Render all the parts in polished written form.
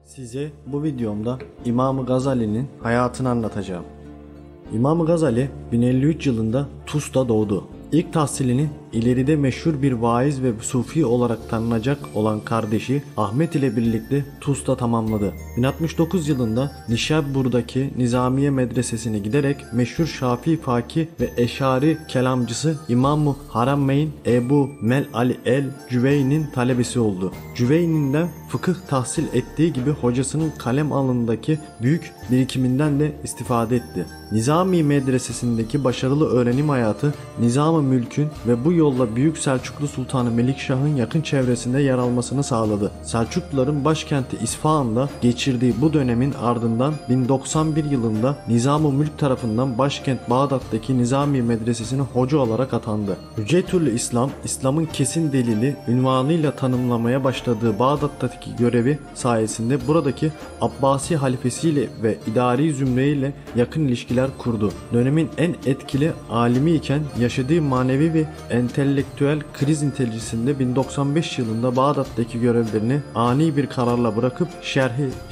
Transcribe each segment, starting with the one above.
Size bu videomda İmam-ı Gazali'nin hayatını anlatacağım. İmam-ı Gazali 1053 yılında Tus'ta doğdu. İlk tahsilini ileride meşhur bir vaiz ve sufi olarak tanınacak olan kardeşi Ahmet ile birlikte Tus'ta tamamladı. 1069 yılında Nişabur'daki Nizamiye Medresesi'ne giderek meşhur Şafii Fakih ve Eşari kelamcısı İmam-ı Harameyn Ebu Mel'ali el-Cüveyni'nin talebesi oldu. Cüveyni'nden fıkıh tahsil ettiği gibi hocasının kalem alanındaki büyük birikiminden de istifade etti. Nizami Medresesi'ndeki başarılı öğrenim hayatı Nizam-ı Mülk'ün ve bu yolla Büyük Selçuklu Sultanı Melikşah'ın yakın çevresinde yer almasını sağladı. Selçukluların başkenti İsfahan'da geçirdiği bu dönemin ardından 1091 yılında Nizam-ı Mülk tarafından başkent Bağdat'taki Nizami Medresesi'ne hoca olarak atandı. Hüccetül İslam, İslam'ın kesin delili ünvanıyla tanımlamaya başladığı Bağdat'taki görevi sayesinde buradaki Abbasi halifesiyle ve idari zümreyle yakın ilişkiler kurdu. Dönemin en etkili alimi iken yaşadığı manevi ve entelektüel kriz neticesinde 1095 yılında Bağdat'taki görevlerini ani bir kararla bırakıp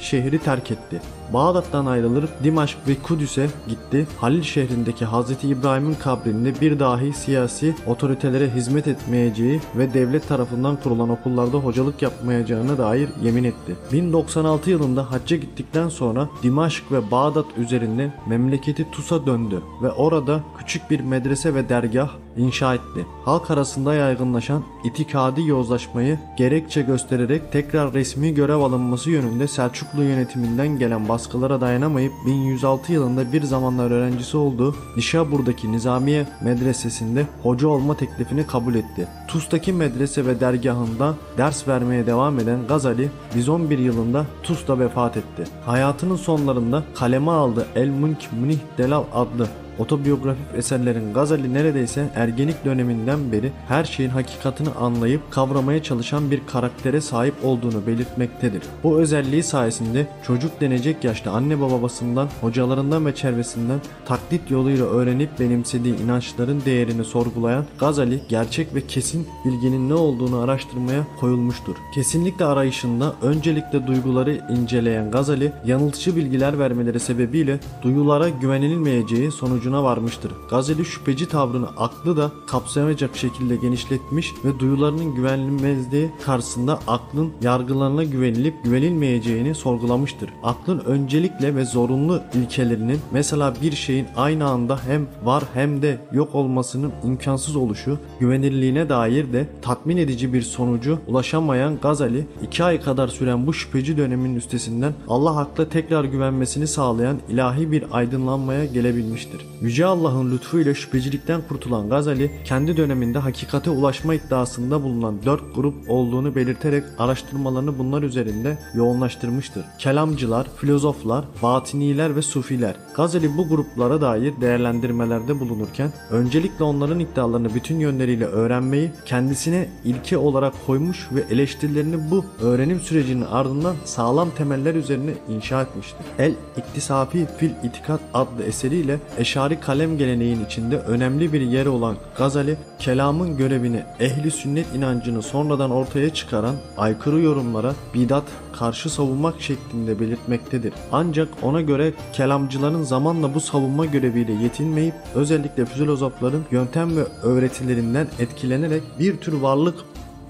şehri terk etti. Bağdat'tan ayrılıp Dimaşk ve Kudüs'e gitti. Halil şehrindeki Hazreti İbrahim'in kabrinde bir dahi siyasi otoritelere hizmet etmeyeceği ve devlet tarafından kurulan okullarda hocalık yapmayacağına dair yemin etti. 1096 yılında hacca gittikten sonra Dimaşk ve Bağdat üzerinde memleketi Tus'a döndü ve orada küçük bir medrese ve dergah inşa etti. Halk arasında yaygınlaşan itikadi yozlaşmayı gerekçe göstererek tekrar resmi görev alınması yönünde Selçuklu yönetiminden gelen baskılara dayanamayıp 1106 yılında bir zamanlar öğrencisi olduğu Nişabur'daki Nizamiye Medresesi'nde hoca olma teklifini kabul etti. Tus'taki medrese ve dergahında ders vermeye devam eden Gazali 111 yılında Tus'ta vefat etti. Hayatının sonlarında kaleme aldığı El-Mülk Münih Delal adlı otobiyografik eserlerin Gazali neredeyse ergenlik döneminden beri her şeyin hakikatini anlayıp kavramaya çalışan bir karaktere sahip olduğunu belirtmektedir. Bu özelliği sayesinde çocuk denecek yaşta anne babasından, hocalarından ve çevresinden taklit yoluyla öğrenip benimsediği inançların değerini sorgulayan Gazali gerçek ve kesin bilginin ne olduğunu araştırmaya koyulmuştur. Kesinlikle arayışında öncelikle duyguları inceleyen Gazali yanıltıcı bilgiler vermeleri sebebiyle duyulara güvenilmeyeceği sonucu varmıştır. Gazali şüpheci tavrını aklı da kapsayamayacak şekilde genişletmiş ve duyularının güvenilmezliği karşısında aklın yargılarına güvenilip güvenilmeyeceğini sorgulamıştır. Aklın öncelikle ve zorunlu ilkelerinin mesela bir şeyin aynı anda hem var hem de yok olmasının imkansız oluşu, güvenilirliğine dair de tatmin edici bir sonucu ulaşamayan Gazali 2 ay kadar süren bu şüpheci dönemin üstesinden Allah hakla tekrar güvenmesini sağlayan ilahi bir aydınlanmaya gelebilmiştir. Yüce Allah'ın lütfuyla şüphecilikten kurtulan Gazali, kendi döneminde hakikate ulaşma iddiasında bulunan 4 grup olduğunu belirterek araştırmalarını bunlar üzerinde yoğunlaştırmıştır. Kelamcılar, filozoflar, batiniler ve sufiler. Gazali bu gruplara dair değerlendirmelerde bulunurken, öncelikle onların iddialarını bütün yönleriyle öğrenmeyi kendisine ilke olarak koymuş ve eleştirilerini bu öğrenim sürecinin ardından sağlam temeller üzerine inşa etmiştir. El-İktisafi fil İtikat adlı eseriyle Eşari kalem geleneğin içinde önemli bir yer olan Gazali, kelamın görevini ehli sünnet inancını sonradan ortaya çıkaran aykırı yorumlara bidat karşı savunmak şeklinde belirtmektedir. Ancak ona göre kelamcıların zamanla bu savunma göreviyle yetinmeyip özellikle filozofların yöntem ve öğretilerinden etkilenerek bir tür varlık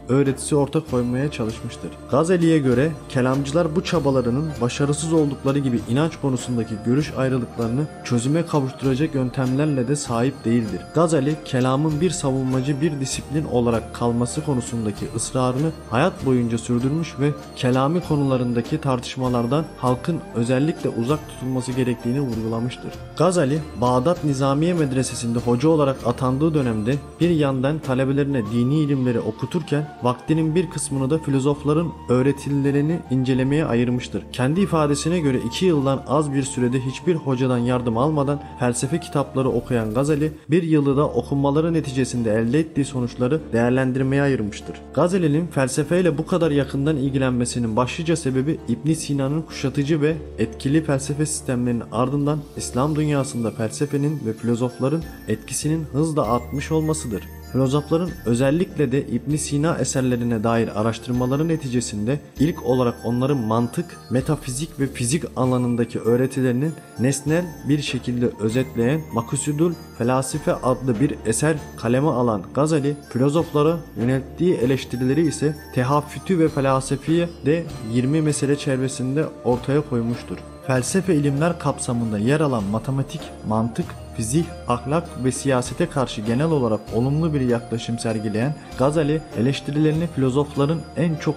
öğretisi ortaya koymaya çalışmıştır. Gazali'ye göre kelamcılar bu çabalarının başarısız oldukları gibi inanç konusundaki görüş ayrılıklarını çözüme kavuşturacak yöntemlerle de sahip değildir. Gazali, kelamın bir savunmacı bir disiplin olarak kalması konusundaki ısrarını hayat boyunca sürdürmüş ve kelami konularındaki tartışmalardan halkın özellikle uzak tutulması gerektiğini vurgulamıştır. Gazali, Bağdat Nizamiye Medresesi'nde hoca olarak atandığı dönemde bir yandan talebelerine dini ilimleri okuturken vaktinin bir kısmını da filozofların öğretilerini incelemeye ayırmıştır. Kendi ifadesine göre 2 yıldan az bir sürede hiçbir hocadan yardım almadan felsefe kitapları okuyan Gazali, bir yılı da okunmaları neticesinde elde ettiği sonuçları değerlendirmeye ayırmıştır. Gazali'nin felsefeyle bu kadar yakından ilgilenmesinin başlıca sebebi İbn Sina'nın kuşatıcı ve etkili felsefe sistemlerinin ardından İslam dünyasında felsefenin ve filozofların etkisinin hızla artmış olmasıdır. Filozofların özellikle de İbn Sina eserlerine dair araştırmaları neticesinde ilk olarak onların mantık, metafizik ve fizik alanındaki öğretilerinin nesnel bir şekilde özetleyen Makasudul Felasife adlı bir eser kaleme alan Gazali, filozoflara yönelttiği eleştirileri ise Tehafütü ve Felasefiye de 20 mesele çevresinde ortaya koymuştur. Felsefe ilimler kapsamında yer alan matematik, mantık, fizik, ahlak ve siyasete karşı genel olarak olumlu bir yaklaşım sergileyen Gazali, eleştirilerini filozofların en çok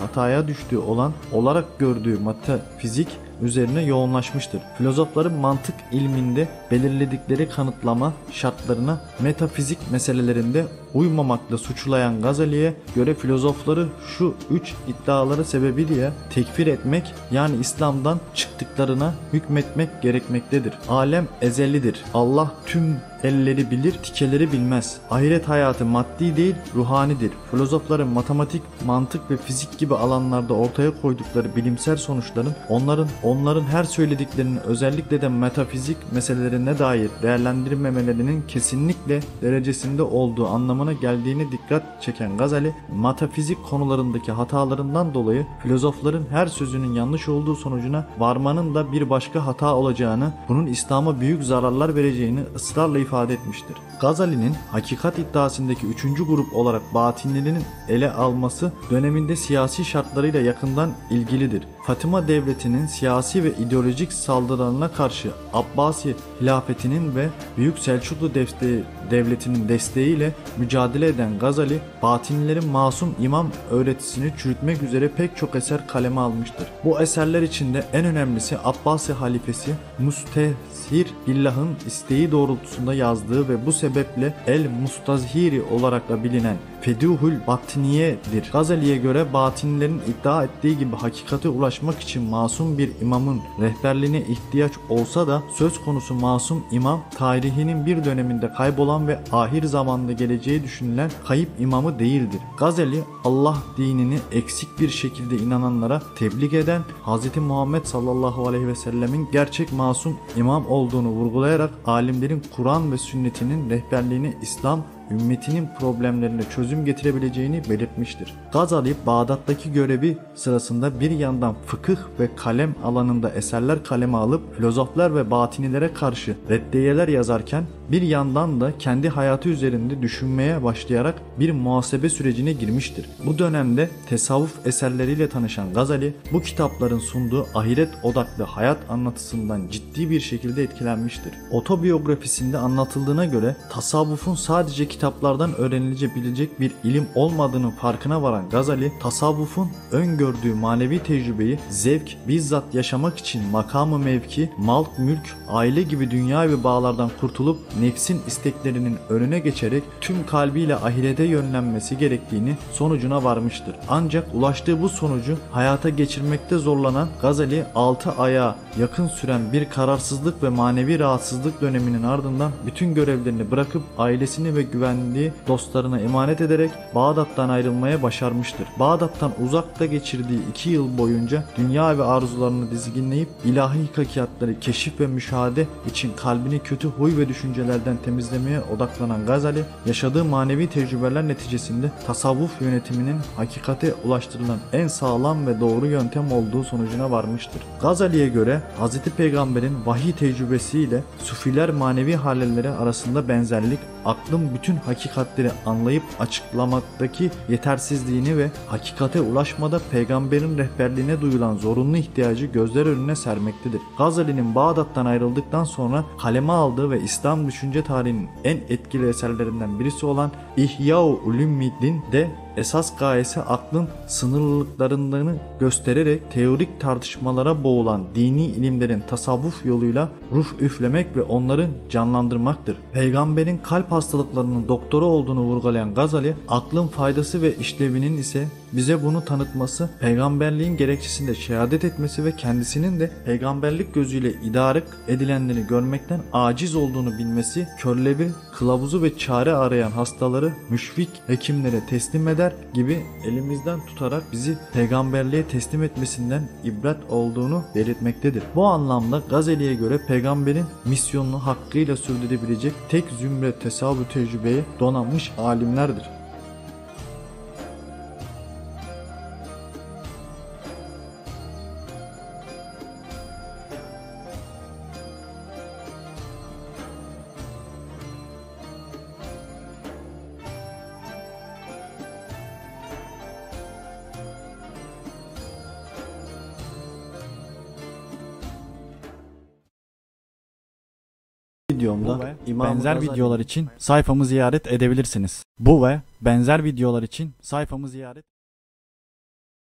hataya düştüğü olan olarak gördüğü metafizik üzerine yoğunlaşmıştır. Filozofların mantık ilminde belirledikleri kanıtlama şartlarına metafizik meselelerinde uymamakla suçlayan Gazali'ye göre filozofları şu 3 iddiaları sebebiyle tekfir etmek, yani İslam'dan çıktıklarına hükmetmek gerekmektedir. Alem ezelidir. Allah tüm elleri bilir, tikeleri bilmez. Ahiret hayatı maddi değil, ruhanidir. Filozofların matematik, mantık ve fizik gibi alanlarda ortaya koydukları bilimsel sonuçların onların her söylediklerinin özellikle de metafizik meselelerine dair değerlendirmemelerinin kesinlikle derecesinde olduğu anlamına geldiğine dikkat çeken Gazali, metafizik konularındaki hatalarından dolayı filozofların her sözünün yanlış olduğu sonucuna varmanın da bir başka hata olacağını, bunun İslam'a büyük zararlar vereceğini ısrarla ifade etmiştir. Gazali'nin hakikat iddiasındaki 3. grup olarak batinlerinin ele alması döneminde siyasi şartlarıyla yakından ilgilidir. Fatıma devletinin siyasi ve ideolojik saldırılarına karşı Abbasi hilafetinin ve Büyük Selçuklu devletinin desteğiyle mücadele eden Gazali, batinlerin masum imam öğretisini çürütmek üzere pek çok eser kaleme almıştır. Bu eserler içinde en önemlisi Abbasi halifesi Mustezhir Billah'ın isteği doğrultusunda yazdığı ve bu sebeple El-Mustazhiri olarak da bilinen Feduhul Batiniye'dir. Gazali'ye göre batinlerin iddia ettiği gibi hakikate ulaşmak için masum bir imamın rehberliğine ihtiyaç olsa da söz konusu masum imam tarihinin bir döneminde kaybolan ve ahir zamanda geleceği düşünülen kayıp imamı değildir. Gazali, Allah dinini eksik bir şekilde inananlara tebliğ eden Hz. Muhammed sallallahu aleyhi ve sellemin gerçek masum imam olduğunu vurgulayarak alimlerin Kur'an ve sünnetinin rehberliğini İslam ümmetinin problemlerine çözüm getirebileceğini belirtmiştir. Gazali, Bağdat'taki görevi sırasında bir yandan fıkıh ve kalem alanında eserler kaleme alıp filozoflar ve batinilere karşı reddiyeler yazarken bir yandan da kendi hayatı üzerinde düşünmeye başlayarak bir muhasebe sürecine girmiştir. Bu dönemde tasavvuf eserleriyle tanışan Gazali, bu kitapların sunduğu ahiret odaklı hayat anlatısından ciddi bir şekilde etkilenmiştir. Otobiyografisinde anlatıldığına göre tasavvufun sadece kitaplardan öğrenilebilecek bir ilim olmadığının farkına varan Gazali, tasavvufun öngördüğü manevi tecrübeyi zevk, bizzat yaşamak için makamı mevki, mal, mülk, aile gibi dünyavi bağlardan kurtulup nefsin isteklerinin önüne geçerek tüm kalbiyle ahirete yönlenmesi gerektiğini sonucuna varmıştır. Ancak ulaştığı bu sonucu hayata geçirmekte zorlanan Gazali, 6 aya yakın süren bir kararsızlık ve manevi rahatsızlık döneminin ardından bütün görevlerini bırakıp ailesini ve güvendiği dostlarına emanet ederek Bağdat'tan ayrılmaya başarmıştır. Bağdat'tan uzakta geçirdiği 2 yıl boyunca dünya ve arzularını dizginleyip ilahi hakikatleri keşif ve müşahede için kalbini kötü huy ve düşüncelerden temizlemeye odaklanan Gazali, yaşadığı manevi tecrübeler neticesinde tasavvuf yönetiminin hakikate ulaştırılan en sağlam ve doğru yöntem olduğu sonucuna varmıştır. Gazali'ye göre Hz. Peygamber'in vahiy tecrübesiyle sufiler manevi halleri arasında benzerlik, aklın bütün hakikatleri anlayıp açıklamaktaki yetersizliğini ve hakikate ulaşmada peygamberin rehberliğine duyulan zorunlu ihtiyacı gözler önüne sermektedir. Gazali'nin Bağdat'tan ayrıldıktan sonra kaleme aldığı ve İslam düşünce tarihinin en etkili eserlerinden birisi olan İhya-u Ulumuddin de esas gayesi aklın sınırlılıklarını göstererek teorik tartışmalara boğulan dini ilimlerin tasavvuf yoluyla ruh üflemek ve onları canlandırmaktır. Peygamberin kalp hastalıklarının doktoru olduğunu vurgulayan Gazali, aklın faydası ve işlevinin ise bize bunu tanıtması, peygamberliğin gerekçesinde şehadet etmesi ve kendisinin de peygamberlik gözüyle idare edilenleri görmekten aciz olduğunu bilmesi, körlevi, kılavuzu ve çare arayan hastaları müşfik hekimlere teslim eder peygamber gibi elimizden tutarak bizi peygamberliğe teslim etmesinden ibret olduğunu belirtmektedir. Bu anlamda Gazali'ye göre peygamberin misyonunu hakkıyla sürdürebilecek tek zümre tesavvü tecrübeye donanmış alimlerdir. Videomda benzer videolar için sayfamı ziyaret edebilirsiniz. Bu ve benzer videolar için sayfamı ziyaret